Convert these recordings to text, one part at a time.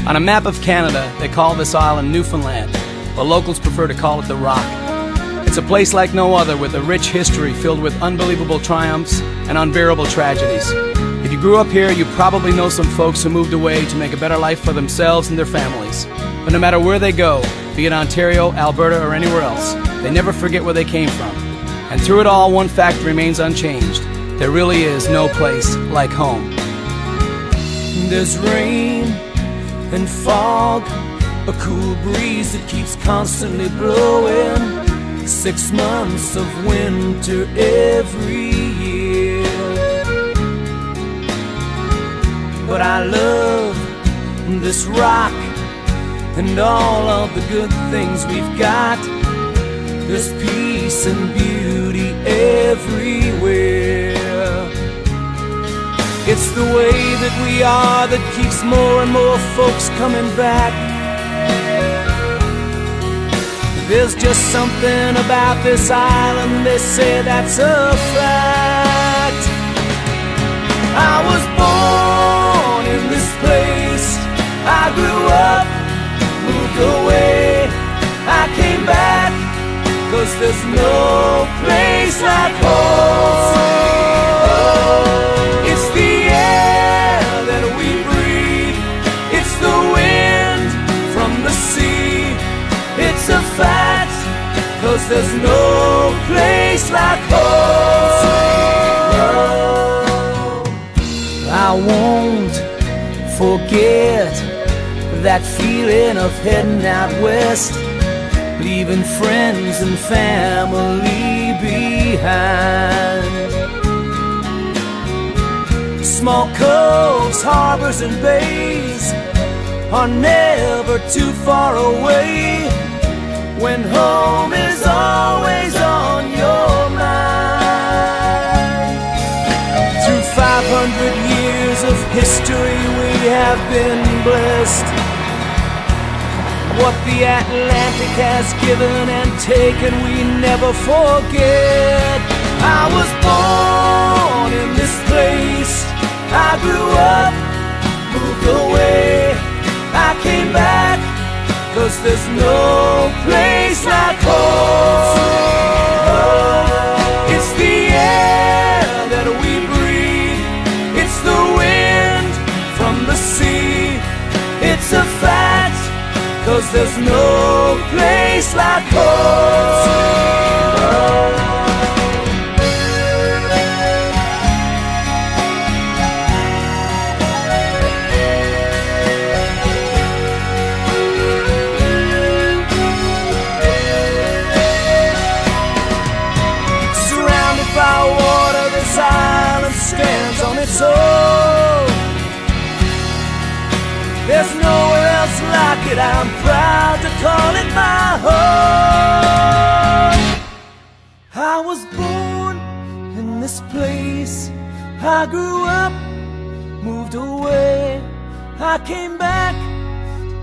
On a map of Canada, they call this island Newfoundland, but locals prefer to call it the Rock. It's a place like no other with a rich history filled with unbelievable triumphs and unbearable tragedies. If you grew up here, you probably know some folks who moved away to make a better life for themselves and their families. But no matter where they go, be it Ontario, Alberta, or anywhere else, they never forget where they came from. And through it all, one fact remains unchanged. There really is no place like home. There's rain and fog, a cool breeze that keeps constantly blowing, 6 months of winter every year. But I love this rock and all of the good things we've got. There's peace and beauty everywhere. It's the way that we are that keeps more and more folks coming back. There's just something about this island, they say that's a fact. I was born in this place, I grew up, moved away, I came back, 'cause there's no place like home. It's the air that we breathe, it's the wind from the sea. It's a fact, 'cause there's no place like home. I won't forget that feeling of heading out west, leaving friends and family behind. Small coves, harbors and bays are never too far away, when home is always on your mind. Through 500 years of history we have been blessed. What the Atlantic has given and taken we never forget. I was born in this place, I grew up, moved away, I came back, 'cause there's no place like home. It's the air that we breathe, it's the wind from the sea. It's a fact, 'cause there's no place like home. By water, this island stands on its own. There's nowhere else like it, I'm proud to call it my home. I was born in this place, I grew up, moved away, I came back,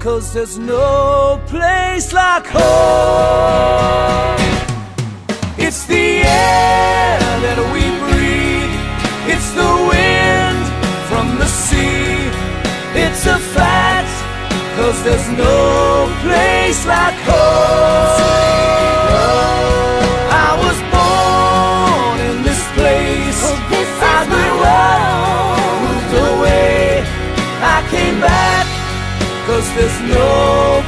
'cause there's no place like home. It's the air that we breathe, it's the wind from the sea. It's a fact, 'cause there's no place like home. I was born in this place, I grew up, moved away, I came back, 'cause there's no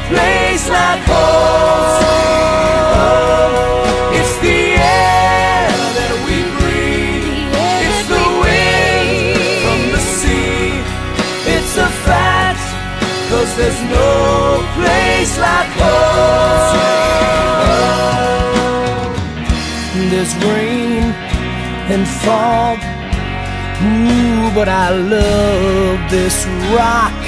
place like home. It's the air that we breathe, it's the wind from the sea. It's a fact, 'cause there's no place like home. There's rain and fog, ooh, but I love this rock.